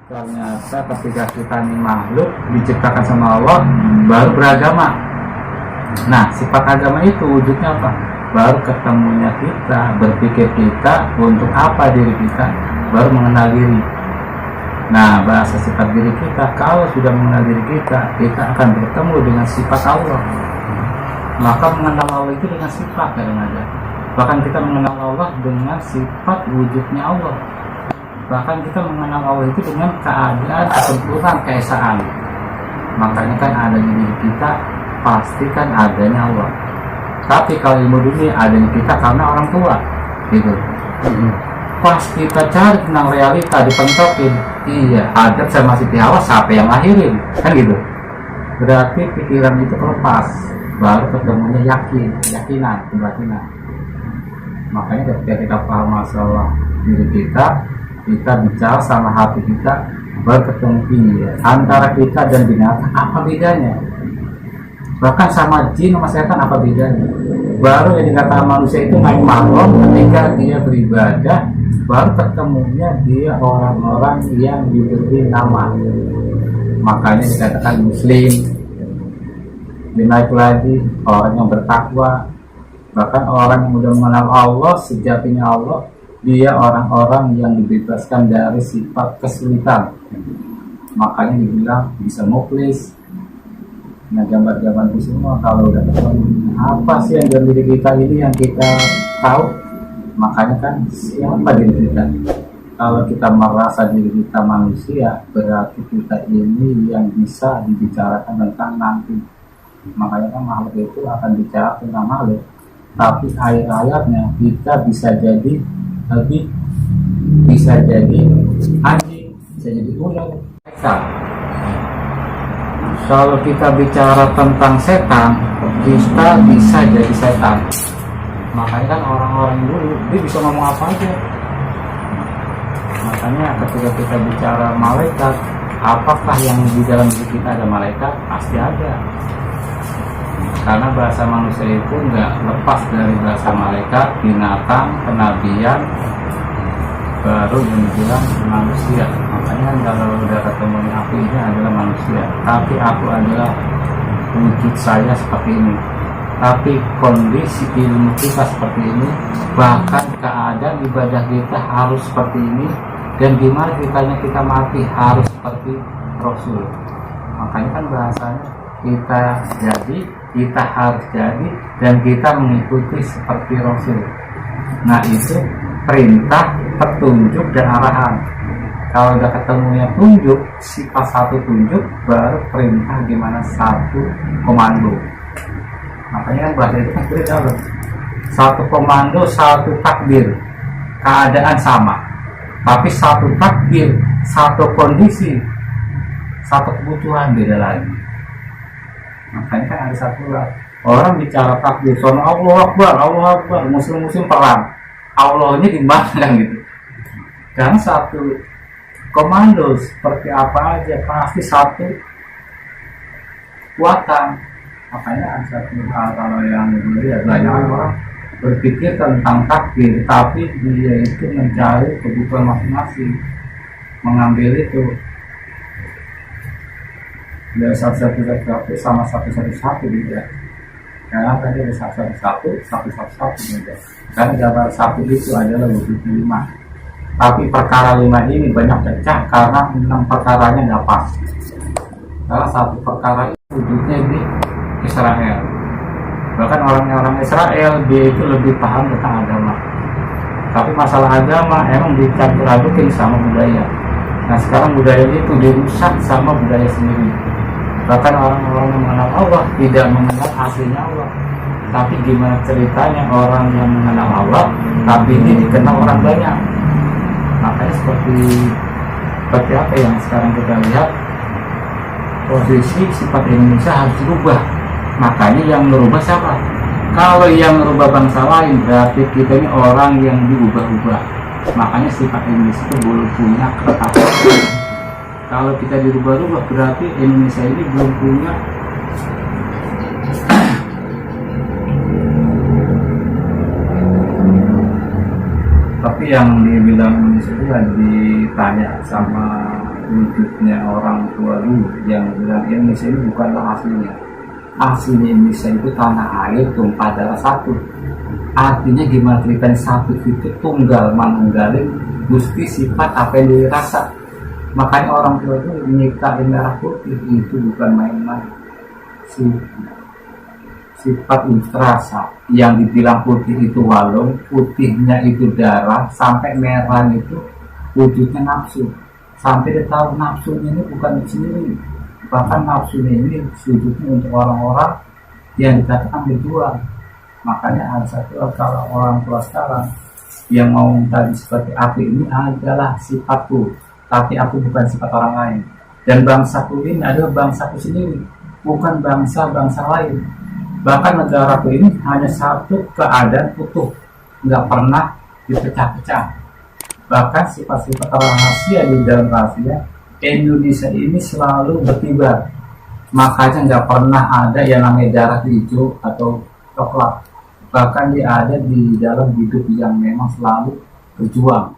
Ternyata ketika kita ini makhluk diciptakan sama Allah, baru beragama. Nah, sifat agama itu wujudnya apa? Baru ketemunya kita, berpikir kita untuk apa diri kita, baru mengenal diri. Nah, bahasa sifat diri kita, kalau sudah mengenal diri kita, kita akan bertemu dengan sifat Allah. Maka mengenal Allah itu dengan sifat kadang-kadang. Bahkan kita mengenal Allah dengan sifat wujudnya Allah. Bahkan kita mengenal Allah itu dengan keadaan, kesempurnaan, keesaan. Makanya kan adanya diri kita, pastikan adanya Allah. Tapi kalau ilmu dunia, adanya kita karena orang tua, gitu. Pas kita cari tentang realita, dipentokin, iya, Adam sama Siti Hawa, siapa yang lahirin? Kan gitu. Berarti pikiran itu lepas, baru ketemunya yakinan, kebatinan. Makanya ketika kita paham masalah diri kita bicara sama hati kita, baru ketemu iya, antara kita dan binatang apa bedanya? Bahkan sama jin sama setan apa bedanya? Baru yang dikatakan manusia itu naik makom ketika dia beribadah, baru ketemunya dia orang-orang yang diberi nama. Makanya dikatakan muslim. Dinaik lagi orang yang bertakwa. Bahkan orang yang sudah mengenal Allah, sejatinya Allah, dia orang-orang yang dibebaskan dari sifat kesulitan. Makanya dibilang bisa muklis. Nah, gambar-gambar itu semua kalau udah ketemu apa sih yang dalam diri kita ini yang kita tahu, makanya kan siapa diri kita. Kalau kita merasa diri kita manusia, berarti kita ini yang bisa dibicarakan tentang nanti. Makanya kan makhluk itu akan bicara tentang makhluk, tapi ayat-ayatnya kita bisa jadi lebih, bisa jadi anjing, bisa jadi ular. Kalau kita bicara tentang setan, kita bisa jadi setan. Makanya kan orang-orang dulu dia bisa ngomong apa aja. Makanya ketika kita bicara malaikat, apakah yang di dalam diri kita ada malaikat? Pasti ada. Karena bahasa manusia itu nggak lepas dari bahasa malaikat, binatang, kenabian, baru yang dibilang manusia. Makanya kan kalau udah ketemu aku ini adalah manusia, tapi aku adalah wujud saya seperti ini. Tapi kondisi ilmu kita seperti ini, bahkan keadaan ibadah kita harus seperti ini, dan gimana ceritanya kita mati harus seperti Rasul. Makanya kan bahasanya kita harus jadi, dan kita mengikuti seperti Rasul. Nah, itu perintah, petunjuk, dan arahan. Kalau udah ketemunya tunjuk, sifat satu tunjuk, baru perintah gimana satu komando. Makanya kan bahasa itu kan beda loh. Satu komando, satu takdir, keadaan sama. Tapi satu takdir, satu kondisi, satu kebutuhan beda lagi. Makanya kan ada satu lah. Orang bicara takdir, sono Allah Akbar, muslim perang. Allahnya di mana gitu. Dan satu komando seperti apa aja pasti satu kekuatan. Makanya satu hal kalau yang dilihat banyak orang berpikir tentang takdir, tapi dia itu mencari kebutuhan masing-masing, mengambil itu dari satu sama satu beda. Karena tadi ada satu beda. Karena gambar satu itu adalah wujud 5. Tapi perkara 5 ini banyak pecah karena 6 perkaranya nggak pas. Karena satu perkara itu wujudnya di Israel. Bahkan orang-orang Israel dia itu lebih paham tentang agama. Tapi masalah agama emang dicampur adukin sama budaya. Nah, sekarang budaya itu dirusak sama budaya sendiri. Bahkan orang-orang yang mengenal Allah tidak mengenal aslinya Allah. Tapi gimana ceritanya orang yang mengenal Allah, tapi ini dikenal orang banyak. Makanya seperti apa yang sekarang kita lihat, posisi sifat Indonesia harus dirubah. Makanya yang merubah siapa? Kalau yang merubah bangsa lain, berarti kita ini orang yang diubah-ubah. Makanya sifat Indonesia itu belum punya ketakutan. Kalau kita dirubah-ubah, berarti Indonesia ini belum punya tapi yang dibilang Indonesia itu ditanya sama wujudnya orang tua dulu yang bilang Indonesia ini bukanlah aslinya. Aslinya Indonesia itu tanah air tumpah darah satu. Artinya gimana ceritanya satu itu tunggal manunggalin gusti sifat apa yang dirasa. Makanya orang tua itu nyiptain merah putih itu bukan main-main. Sifat ultrasa yang dibilang putih itu walung, putihnya itu darah, sampai merah itu wujudnya nafsu. Sampai dia tahu nafsunya ini bukan sendiri, bahkan nafsunya ini wujudnya untuk orang-orang yang dikatakan berjuang. Makanya ada satu kalau orang tua sekarang yang mau tadi seperti aku ini adalah sifatku, tapi aku bukan sifat orang lain. Dan bangsaku ini adalah bangsaku sendiri, bukan bangsa-bangsa lain. Bahkan negaraku ini hanya satu keadaan utuh, nggak pernah dipecah-pecah. Bahkan sifat-sifat rahasia di dalam rahasia Indonesia ini selalu berkibar. Makanya nggak pernah ada yang namanya darah hijau atau coklat. Bahkan dia ada di dalam hidup yang memang selalu berjuang.